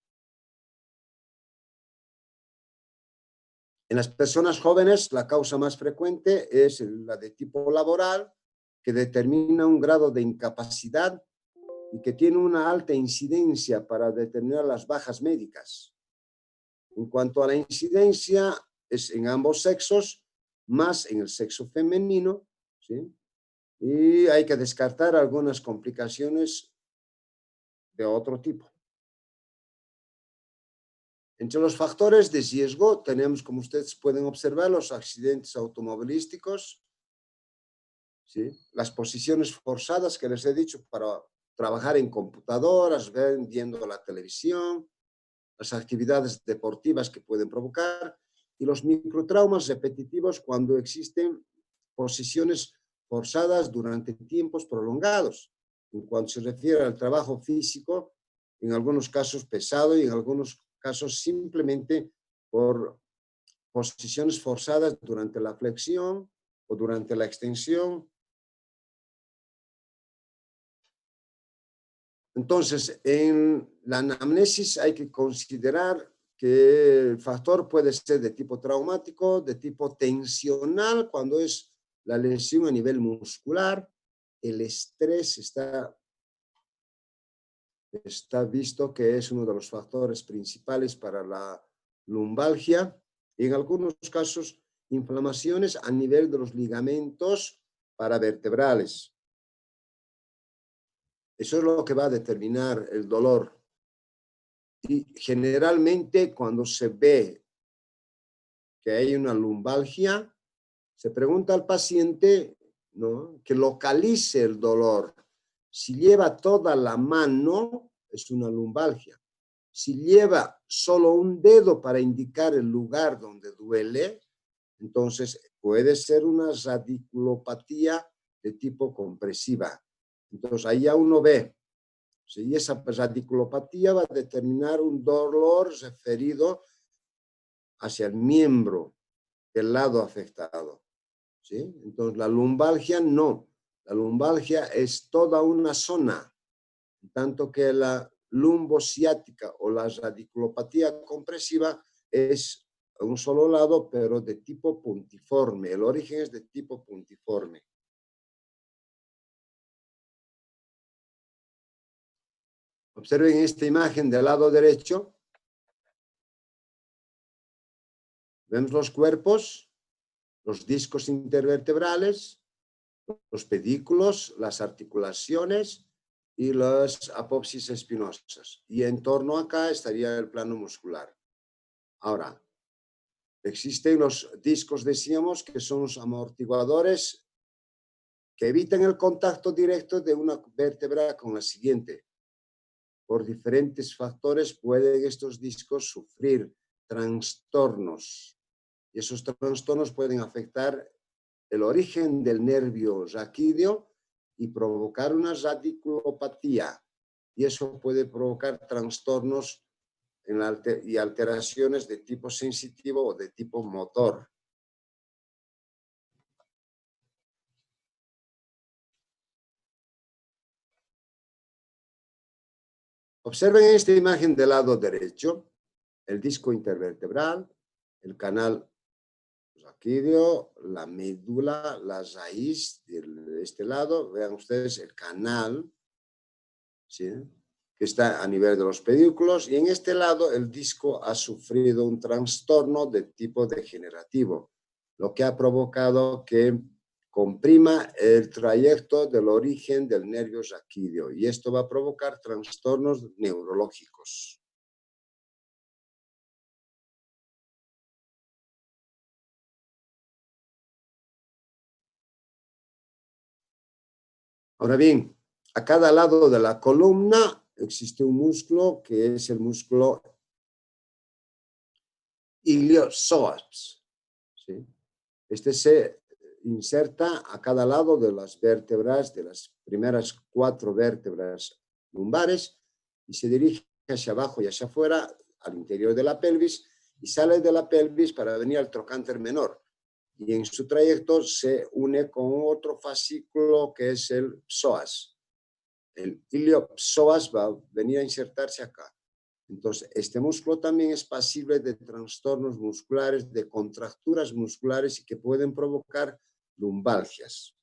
En las personas jóvenes, la causa más frecuente es la de tipo laboral, que determina un grado de incapacidad y que tiene una alta incidencia para determinar las bajas médicas. En cuanto a la incidencia, es en ambos sexos, más en el sexo femenino, ¿sí? Y hay que descartar algunas complicaciones de otro tipo. Entre los factores de riesgo tenemos, como ustedes pueden observar, los accidentes automovilísticos, ¿sí? Las posiciones forzadas que les he dicho para trabajar en computadoras, viendo la televisión, las actividades deportivas que pueden provocar, y los microtraumas repetitivos cuando existen posiciones forzadas durante tiempos prolongados. En cuanto se refiere al trabajo físico, en algunos casos pesado y en algunos casos simplemente por posiciones forzadas durante la flexión o durante la extensión. Entonces, en la anamnesis hay que considerar que el factor puede ser de tipo traumático, de tipo tensional, cuando es la lesión a nivel muscular. El estrés está visto que es uno de los factores principales para la lumbalgia. Y en algunos casos, inflamaciones a nivel de los ligamentos paravertebrales. Eso es lo que va a determinar el dolor. Y generalmente cuando se ve que hay una lumbalgia, se pregunta al paciente, ¿no?, que localice el dolor. Si lleva toda la mano, es una lumbalgia. Si lleva solo un dedo para indicar el lugar donde duele, entonces puede ser una radiculopatía de tipo compresiva. Entonces ahí ya uno ve. Y esa radiculopatía va a determinar un dolor referido hacia el miembro del lado afectado. ¿Sí? Entonces la lumbalgia no. La lumbalgia es toda una zona, tanto que la lumbociática o la radiculopatía compresiva es a un solo lado, pero de tipo puntiforme. El origen es de tipo puntiforme. Observen esta imagen del lado derecho. Vemos los cuerpos, los discos intervertebrales, los pedículos, las articulaciones y las apopsis espinosas. Y en torno acá estaría el plano muscular. Ahora, existen los discos, decíamos, que son los amortiguadores que evitan el contacto directo de una vértebra con la siguiente. Por diferentes factores pueden estos discos sufrir trastornos. Y esos trastornos pueden afectar el origen del nervio raquídeo y provocar una radiculopatía. Y eso puede provocar trastornos y alteraciones de tipo sensitivo o de tipo motor. Observen esta imagen del lado derecho, el disco intervertebral, el canal raquídeo, la médula, la raíz de este lado. Vean ustedes el canal, ¿sí?, que está a nivel de los pedículos, y en este lado el disco ha sufrido un trastorno de tipo degenerativo, lo que ha provocado que comprima el trayecto del origen del nervio raquídeo, y esto va a provocar trastornos neurológicos. Ahora bien, a cada lado de la columna existe un músculo que es el músculo iliopsoas, ¿sí? Este se inserta a cada lado de las vértebras, de las primeras 4 vértebras lumbares, y se dirige hacia abajo y hacia afuera, al interior de la pelvis, y sale de la pelvis para venir al trocánter menor. Y en su trayecto se une con otro fascículo que es el psoas. El iliopsoas va a venir a insertarse acá. Entonces, este músculo también es pasible de trastornos musculares, de contracturas musculares y que pueden provocar lumbalgias.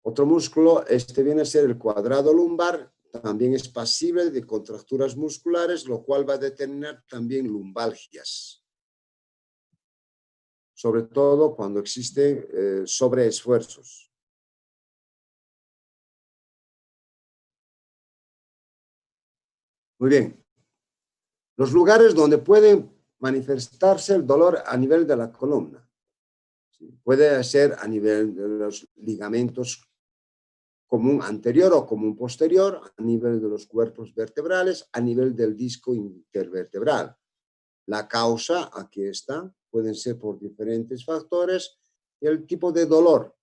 Otro músculo, este viene a ser el cuadrado lumbar, también es pasible de contracturas musculares, lo cual va a determinar también lumbalgias. Sobre todo cuando existen sobreesfuerzos. Muy bien. Los lugares donde puede manifestarse el dolor a nivel de la columna. Puede ser a nivel de los ligamentos común anterior o común posterior, a nivel de los cuerpos vertebrales, a nivel del disco intervertebral. La causa, aquí está, pueden ser por diferentes factores, y el tipo de dolor.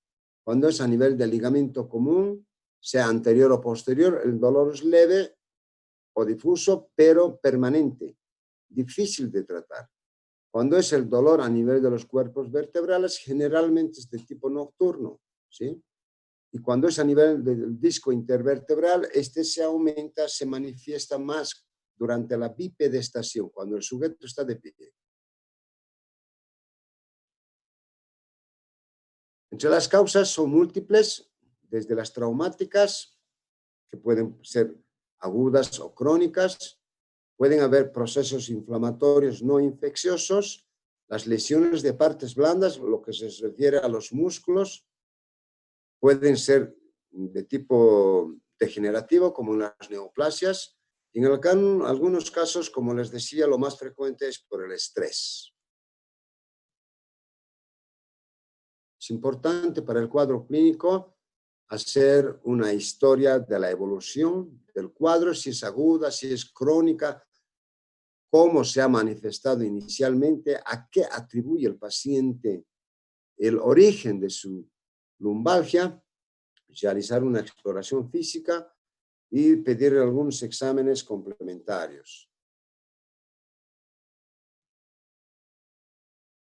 Cuando es a nivel del ligamento común, sea anterior o posterior, el dolor es leve o difuso, pero permanente, difícil de tratar. Cuando es el dolor a nivel de los cuerpos vertebrales, generalmente es de tipo nocturno, ¿sí? Y cuando es a nivel del disco intervertebral, este se aumenta, se manifiesta más durante la bipedestación, cuando el sujeto está de pie. Entre las causas son múltiples, desde las traumáticas, que pueden ser agudas o crónicas, pueden haber procesos inflamatorios no infecciosos, las lesiones de partes blandas, lo que se refiere a los músculos, pueden ser de tipo degenerativo, como las neoplasias, y en algunos casos, como les decía, lo más frecuente es por el estrés. Es importante para el cuadro clínico hacer una historia de la evolución del cuadro, si es aguda, si es crónica, cómo se ha manifestado inicialmente, a qué atribuye el paciente el origen de su lumbalgia, realizar una exploración física y pedir algunos exámenes complementarios.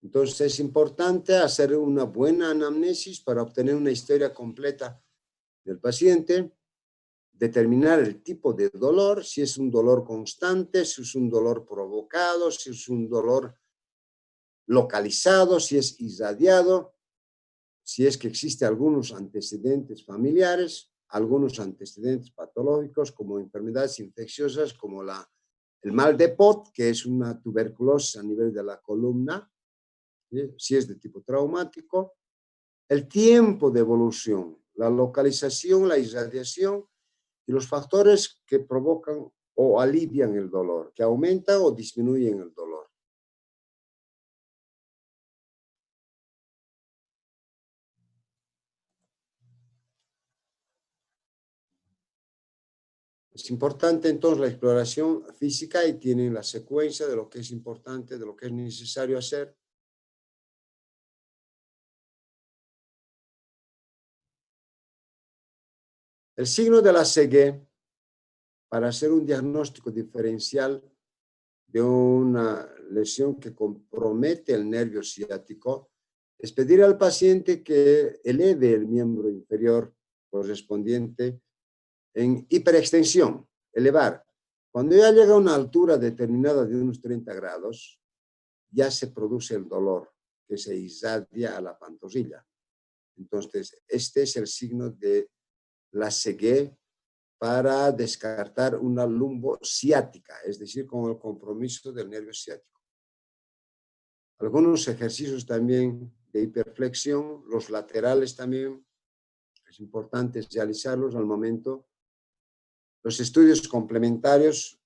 Entonces es importante hacer una buena anamnesis para obtener una historia completa del paciente, determinar el tipo de dolor, si es un dolor constante, si es un dolor provocado, si es un dolor localizado, si es irradiado, si es que existen algunos antecedentes familiares, algunos antecedentes patológicos como enfermedades infecciosas como el mal de Pot, que es una tuberculosis a nivel de la columna, ¿sí? Si es de tipo traumático, el tiempo de evolución, la localización, la irradiación y los factores que provocan o alivian el dolor, que aumentan o disminuyen el dolor. Es importante entonces la exploración física y tienen la secuencia de lo que es importante, de lo que es necesario hacer. El signo de la cegué, para hacer un diagnóstico diferencial de una lesión que compromete el nervio ciático, es pedir al paciente que eleve el miembro inferior correspondiente en hiperextensión, elevar. Cuando ya llega a una altura determinada de unos 30 grados, ya se produce el dolor que se irradia a la pantorrilla. Entonces, este es el signo de la cegué para descartar una lumbociática, es decir, con el compromiso del nervio ciático. Algunos ejercicios también de hiperflexión, los laterales también, es importante realizarlos al momento. Los estudios complementarios,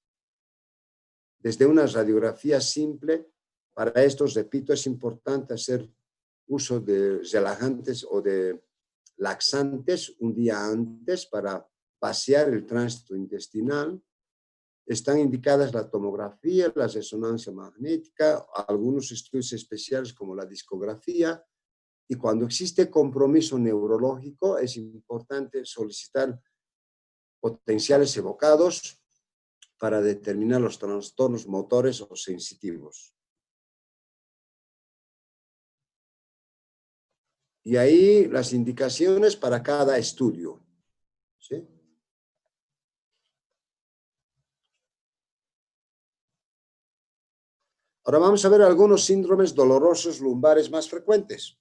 desde una radiografía simple, para estos, repito, es importante hacer uso de relajantes o de laxantes un día antes para vaciar el tránsito intestinal. Están indicadas la tomografía, la resonancia magnética, algunos estudios especiales como la discografía, y cuando existe compromiso neurológico es importante solicitar potenciales evocados para determinar los trastornos motores o sensitivos. Y ahí las indicaciones para cada estudio, ¿sí? Ahora vamos a ver algunos síndromes dolorosos lumbares más frecuentes.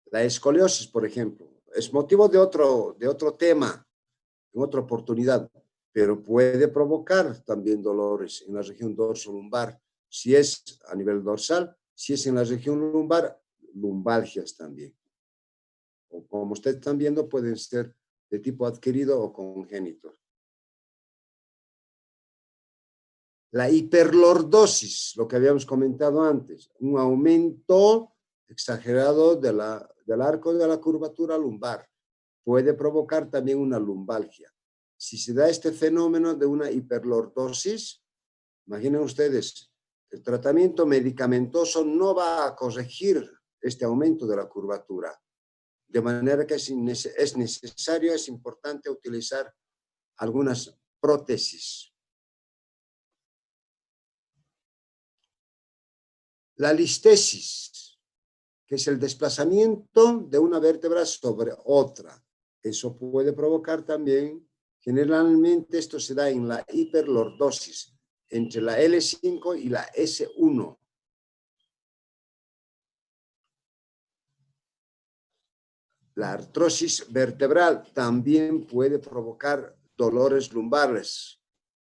La escoliosis, por ejemplo, es motivo de otro tema, en otra oportunidad, pero puede provocar también dolores en la región dorsolumbar, si es a nivel dorsal, si es en la región lumbar, lumbalgias también. O como ustedes están viendo, pueden ser de tipo adquirido o congénito. La hiperlordosis, lo que habíamos comentado antes, un aumento exagerado del arco de la curvatura lumbar, puede provocar también una lumbalgia. Si se da este fenómeno de una hiperlordosis, Imaginen ustedes, el tratamiento medicamentoso no va a corregir este aumento de la curvatura. De manera que es necesario, es importante utilizar algunas prótesis. La listesis, que es el desplazamiento de una vértebra sobre otra. Eso puede provocar también, generalmente esto se da en la hiperlordosis, entre la L5 y la S1. La artrosis vertebral también puede provocar dolores lumbares.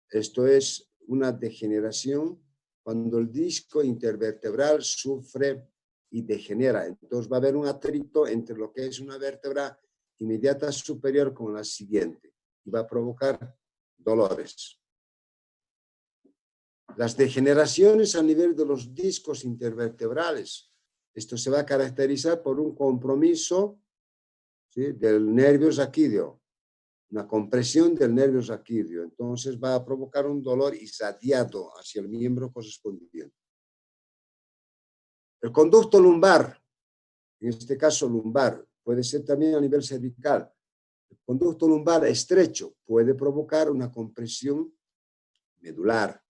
Esto es una degeneración cuando el disco intervertebral sufre y degenera. Entonces va a haber un atrito entre lo que es una vértebra inmediata superior con la siguiente y va a provocar dolores. Las degeneraciones a nivel de los discos intervertebrales. Esto se va a caracterizar por un compromiso, ¿sí?, del nervio raquídeo, una compresión del nervio raquídeo. Entonces va a provocar un dolor irradiado hacia el miembro correspondiente. El conducto lumbar, en este caso lumbar, puede ser también a nivel cervical. El conducto lumbar estrecho puede provocar una compresión medular.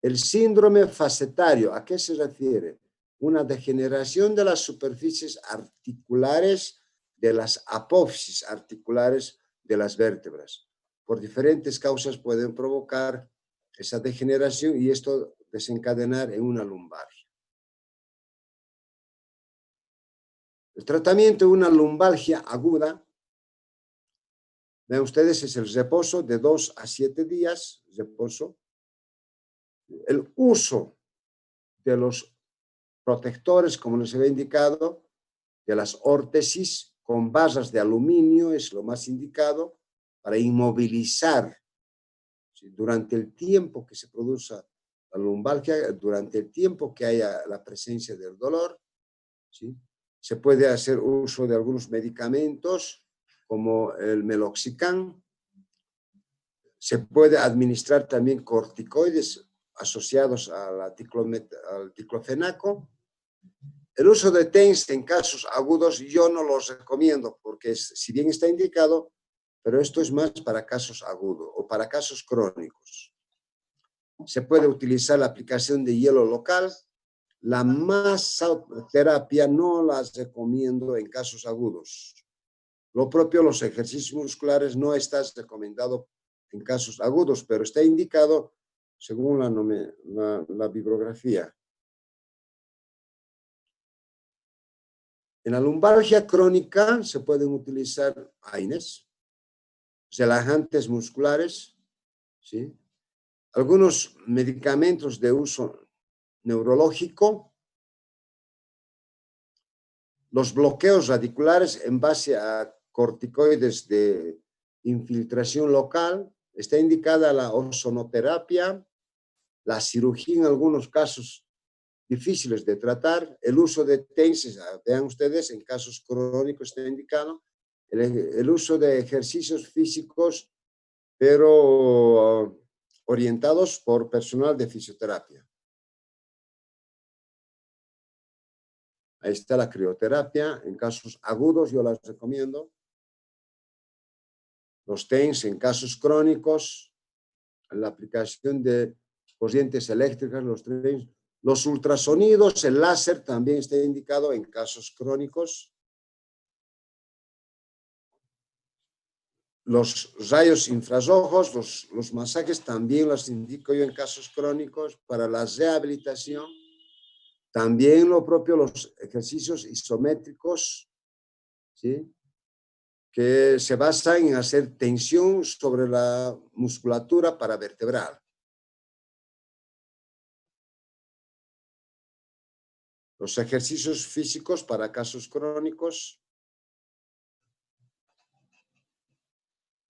El síndrome facetario, ¿a qué se refiere? Una degeneración de las superficies articulares, de las apófisis articulares de las vértebras. Por diferentes causas pueden provocar esa degeneración y esto desencadenar en una lumbalgia. El tratamiento de una lumbalgia aguda, vean ustedes, es el reposo de 2 a 7 días, reposo. El uso de los protectores, como les había indicado, de las órtesis con barras de aluminio es lo más indicado para inmovilizar, ¿sí?, durante el tiempo que se produce la lumbalgia, durante el tiempo que haya la presencia del dolor, ¿sí? Se puede hacer uso de algunos medicamentos como el meloxicam. Se puede administrar también corticoides asociados al diclofenaco. El uso de TENS en casos agudos yo no los recomiendo porque si bien está indicado, pero esto es más para casos agudos o para casos crónicos. Se puede utilizar la aplicación de hielo local. La masoterapia no las recomiendo en casos agudos. Lo propio, los ejercicios musculares no está recomendado en casos agudos, pero está indicado según la bibliografía. En la lumbalgia crónica se pueden utilizar AINES, relajantes musculares, ¿sí?, algunos medicamentos de uso neurológico, los bloqueos radiculares en base a corticoides de infiltración local. Está indicada la ozonoterapia, la cirugía en algunos casos difíciles de tratar, el uso de TENS, vean ustedes, en casos crónicos está indicado, el uso de ejercicios físicos, pero orientados por personal de fisioterapia. Ahí está la crioterapia, en casos agudos yo las recomiendo. Los TENS en casos crónicos, la aplicación de corrientes eléctricas, los TENS. Los ultrasonidos, el láser también está indicado en casos crónicos. Los rayos infrarrojos, los masajes también los indico yo en casos crónicos para la rehabilitación. También lo propio, los ejercicios isométricos, ¿sí?, que se basan en hacer tensión sobre la musculatura paravertebral. Los ejercicios físicos para casos crónicos.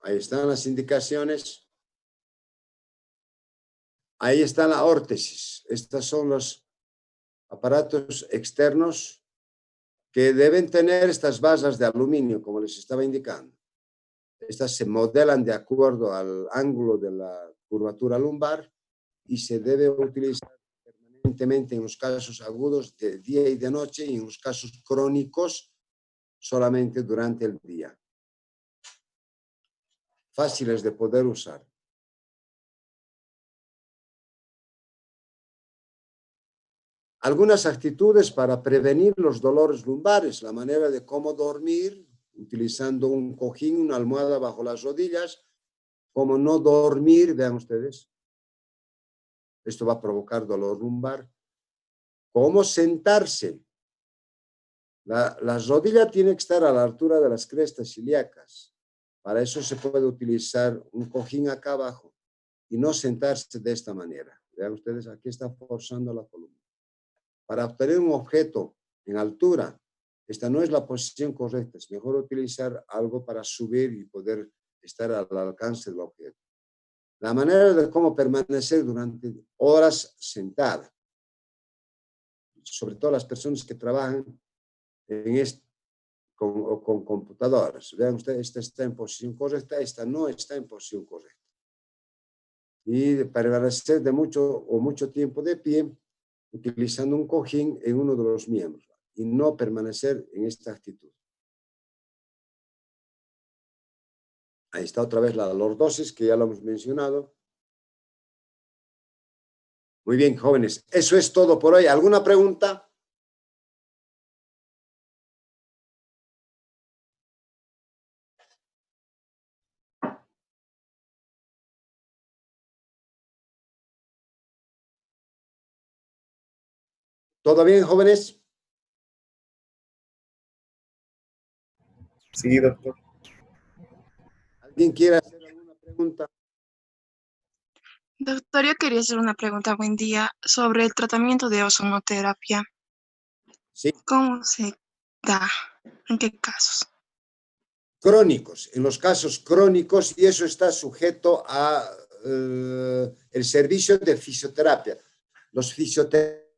Ahí están las indicaciones. Ahí está la órtesis. Estos son los aparatos externos que deben tener estas barras de aluminio, como les estaba indicando. Estas se modelan de acuerdo al ángulo de la curvatura lumbar y se debe utilizar permanentemente en los casos agudos de día y de noche y en los casos crónicos solamente durante el día. Fáciles de poder usar. Algunas actitudes para prevenir los dolores lumbares, la manera de cómo dormir, utilizando un cojín, una almohada bajo las rodillas, cómo no dormir, vean ustedes, esto va a provocar dolor lumbar. Cómo sentarse, la rodilla tiene que estar a la altura de las crestas ilíacas, para eso se puede utilizar un cojín acá abajo y no sentarse de esta manera, vean ustedes, aquí está forzando la columna. Para obtener un objeto en altura, esta no es la posición correcta, es mejor utilizar algo para subir y poder estar al alcance del objeto. La manera de cómo permanecer durante horas sentada, sobre todo las personas que trabajan con computadoras. Vean ustedes, esta está en posición correcta, esta no está en posición correcta. Y permanecer de mucho tiempo de pie, utilizando un cojín en uno de los miembros y no permanecer en esta actitud. Ahí está otra vez la lordosis, que ya lo hemos mencionado. Muy bien, jóvenes. Eso es todo por hoy. ¿Alguna pregunta? ¿Todo bien, jóvenes? Sí, doctor. ¿Alguien quiere hacer alguna pregunta? Doctor, yo quería hacer una pregunta, buen día, sobre el tratamiento de ozonoterapia. Sí. ¿Cómo se da? ¿En qué casos? Crónicos, en los casos crónicos, y eso está sujeto a el servicio de fisioterapia. Los fisioterapeutas